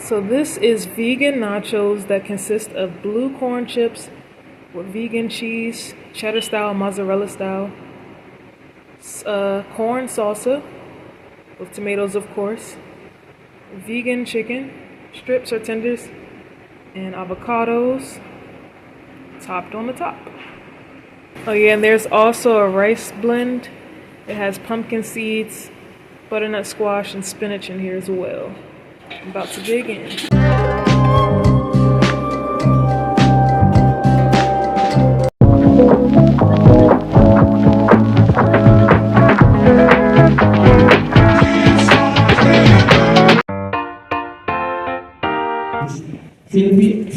So this is vegan nachos that consist of blue corn chips with vegan cheese, cheddar style, mozzarella style, corn salsa with tomatoes, of course, vegan chicken, strips or tenders, and avocados topped on the top. Oh yeah, and there's also a rice blend. It has pumpkin seeds, butternut squash, and spinach in here as well. I'm about to dig in.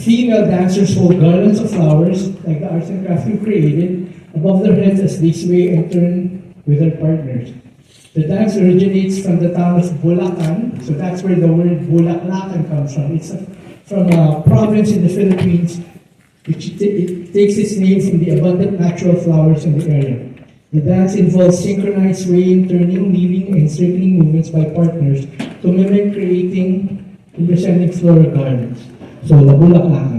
Female dancers hold garlands of flowers, like the arts and crafts we created, above their heads as they sway and turn with their partners. The dance originates from the town of Bulacan, so that's where the word Bulaklakan comes from. It's from a province in the Philippines, which it takes its name from the abundant natural flowers in the area. The dance involves synchronized swaying, turning, weaving, and circling movements by partners to mimic creating representing floral garlands. So, the Bulaklakan.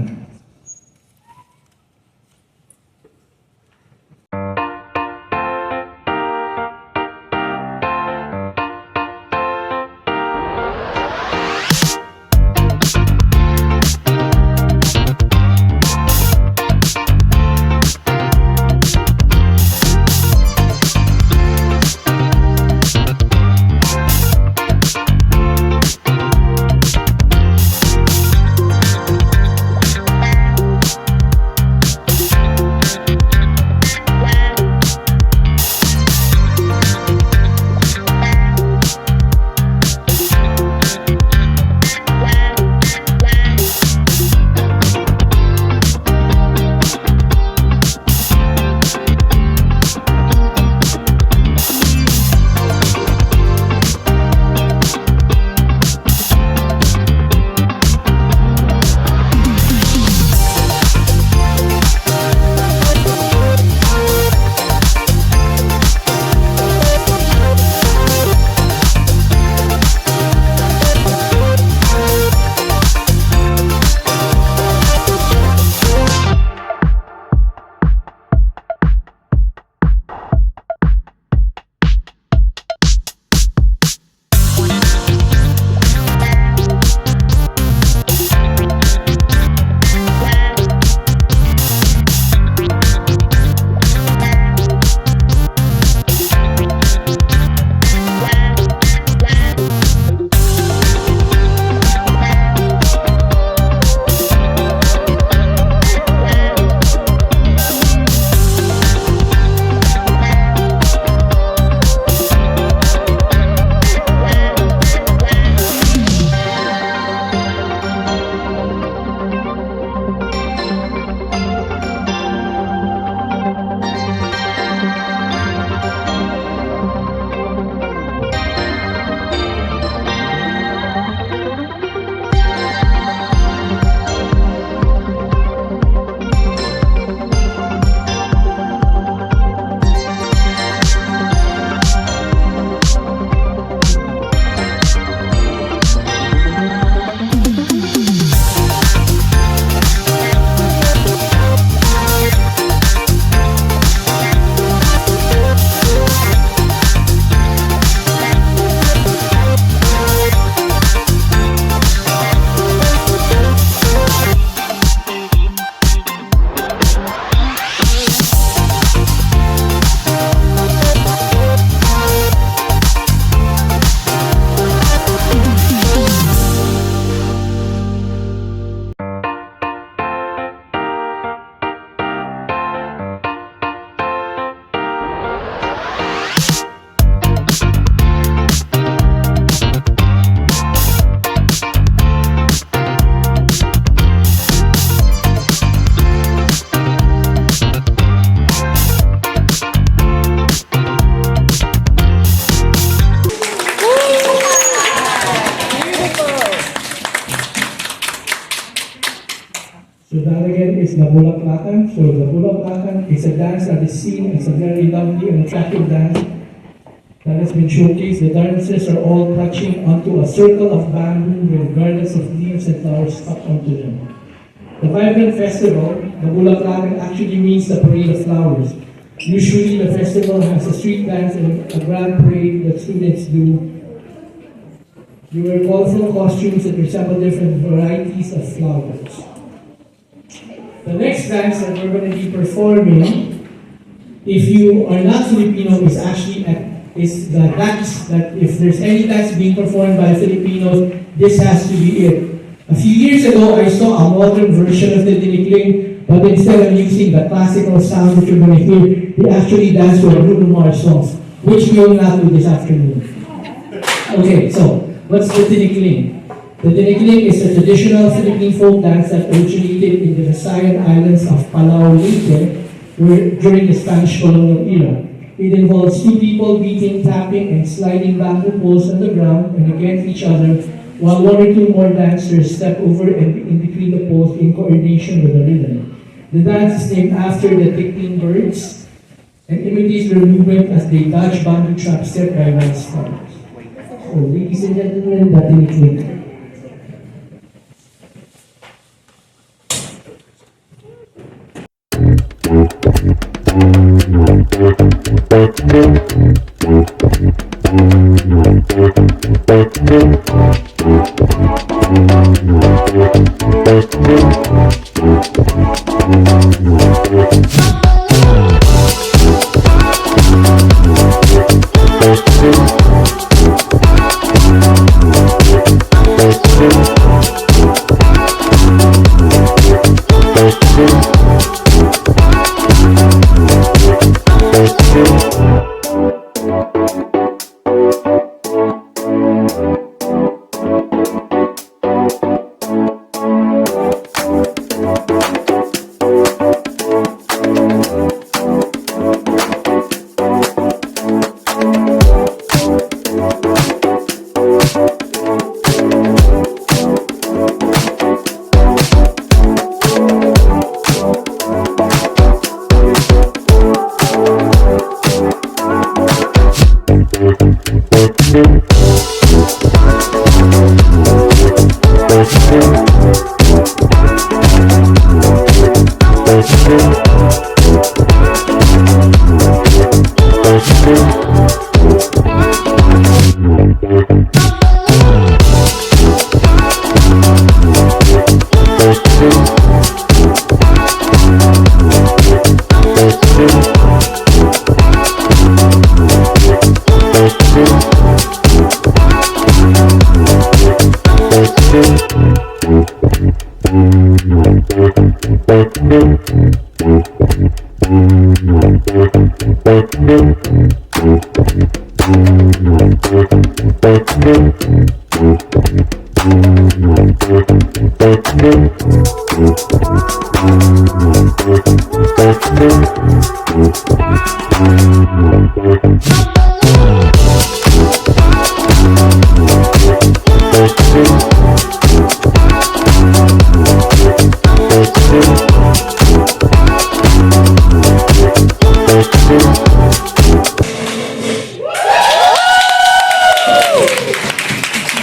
So that again is the Bulaklakan. So the Bulaklakan is a dance that is seen as a very lovely and attractive dance that has been showcased. The dancers are all clutching onto a circle of bamboo with garlands of leaves and flowers stuck onto them. The vibrant festival, the Bulaklakan, actually means the parade of flowers. Usually the festival has a street dance and a grand parade that students do. You wear colorful costumes that resemble different varieties of flowers. The next dance that we're going to be performing, if you are not Filipino, is the dance that if there's any dance being performed by Filipinos, this has to be it. A few years ago, I saw a modern version of the dinikling, but instead of using the classical sound that you're going to hear, they actually dance to a Bruno Mars song, which we will not do this afternoon. Okay, so what's the dinikling? The dinikling is a traditional Philippine folk dance that originated in the Visayan islands of Palau Leyte during the Spanish colonial era. It involves two people beating, tapping, and sliding bamboo poles on the ground and against each other, while one or two more dancers step over and in between the poles in coordination with the rhythm. The dance is named after the tickling birds and imitates their movement as they dodge bamboo traps set by rice stars. So, ladies and gentlemen, that tinikling.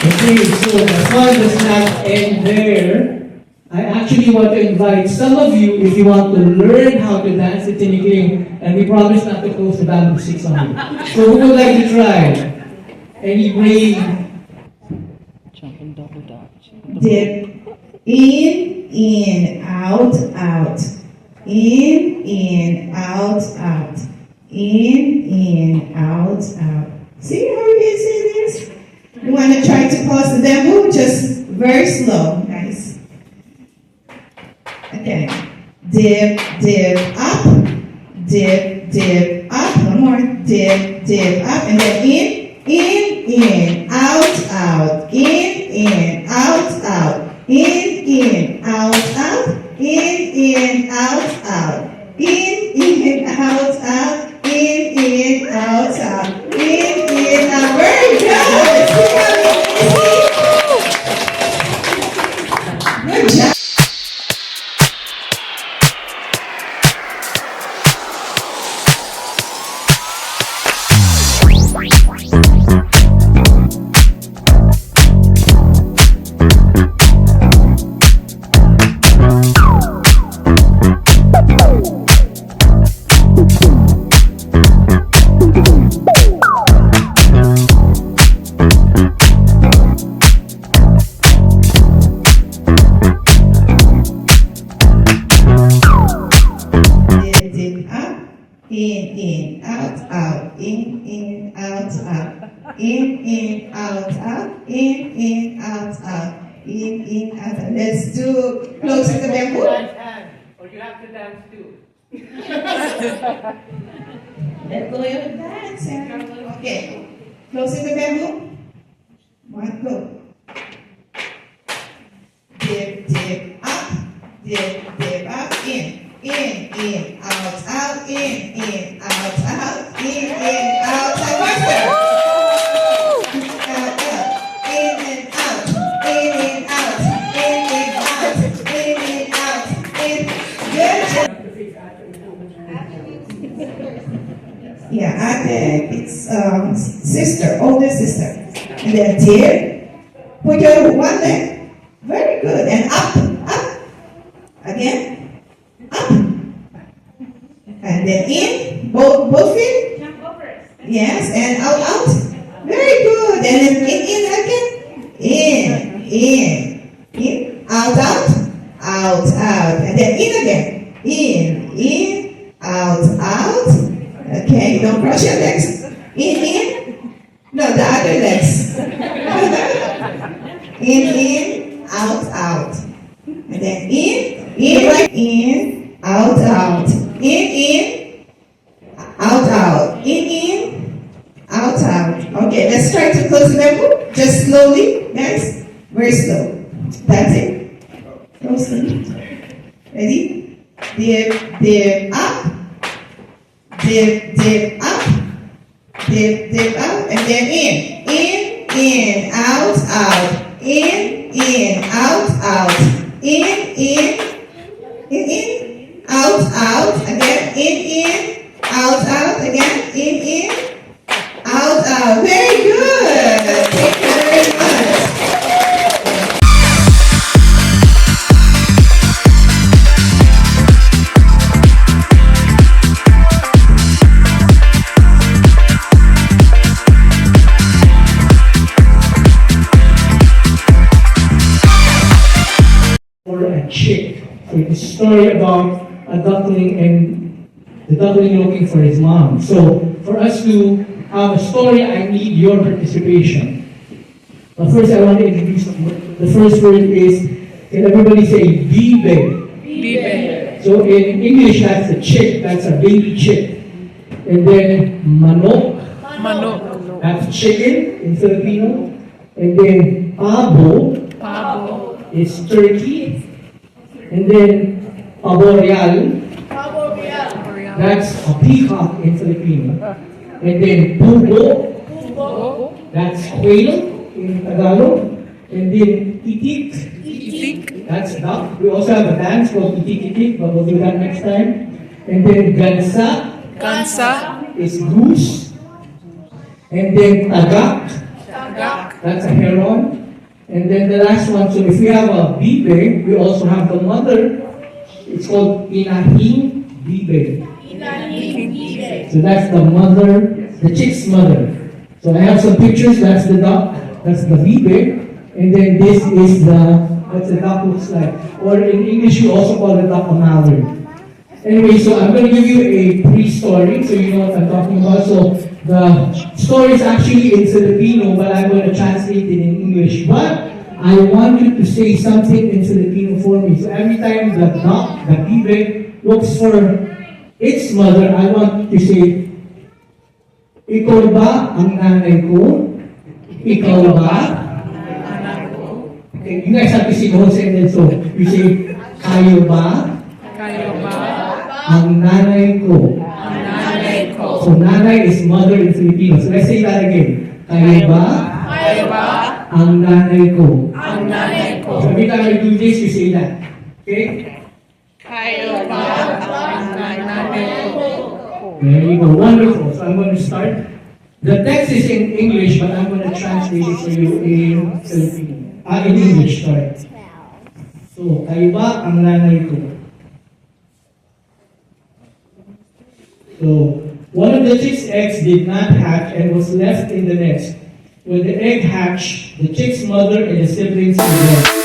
Okay, so the fun does not end there. I actually want to invite some of you, if you want to learn how to dance the tinikling, and we promise not to close the bamboo sticks on you. So who would like to try? Any brave? Dip. In, out, out. In, out, out. In, out, out. See how easy it is? You want to try to pause the demo? Just very slow. Nice. Okay. Dip, dip, up. Dip, dip, up. One more. Dip, dip, up. And then in, out, out. In, out, out. In, out, out. In, out, out. In, out, out. In, out, out. In, out. Very good. Good job. in, out, out, in, out, out, in, out, out, in, out, out, in, out, out. Let's do closing the bamboo. Or you have to dance too. Let go your dance. Okay. Closing the bamboo. One, go. Dip, dip, up. Dip, dip, up. In, out, out, in, out, out, in, out, out. Faster. Out, out. In, out. In, out. In, out. In, out. In. Good job. Yeah, it's sister, older sister. And then dip. Put your one leg. Very good. And up. Again. Up. And then in. Both feet. Yes. And out. Very good. And then in again. In. Out. And then in again. In. Out. Okay, don't cross your legs. In. No, the other legs. In, out. And then in, out. In, out. In, out. Okay, let's try to close the bamboo. Just slowly, guys. Very slow. That's it. Close it. Ready? Dip, up. Dip, up. Dip, up. And then in, out. In, out. In, out. Again, in, out. Again, in, out. Very good. Thank you very much. Or a chick. So it's a story about a duckling and the duckling looking for his mom. So for us to have a story, I need your participation. But first I want to introduce the first word is, can everybody say bibe? Bibe. So in English that's a chick, that's a baby chick. And then manok, Manok. that's chicken in Filipino. And then pabo, Pabo. is turkey, and then pavo real, that's a peacock in Filipino, and then pugo, that's quail in Tagalog, and then itik, Itik. that's duck. We also have a dance called itik, but we'll do that next time. And then gansa Gansa. is goose, and then tagak, Tagak. that's a heron. And then the last one, so if we have a bibe, we also have the mother. It's called inahing bibe. So that's the mother, the chick's mother. So I have some pictures. That's the duck. That's the bibe. And then this is what the duck looks like. Or in English, we also call the duck a mallard. Anyway, so I'm going to give you a pre-story so you know what I'm talking about. So the story is actually in Filipino, but I'm going to translate it in English. But I want you to say something in Filipino for me. So every time the duck, the bibe, looks for its mother, I want you to say, ikaw ba ang nanay ko? Ikaw ba? Okay, you guys have to see the whole sentence. So you say, kayo ba? Kayo ba? Ang nanay ko. Ang nanay ko. So nanay is mother in Filipino. So let's say that again. Kayo ba? Kayo ba? Ang nanay ko. Ang nanay ko. So every time I do this, you say that. Okay? Kayo ba? Ang nanay ko. There you go. Wonderful. So I'm going to start. The text is in English, but I'm going to translate it for you in Filipino. In English, sorry. So, kayo ba ang nanay ko? So, one of the chick's eggs did not hatch and was left in the nest. When the egg hatched, the chick's mother and the siblings were dead.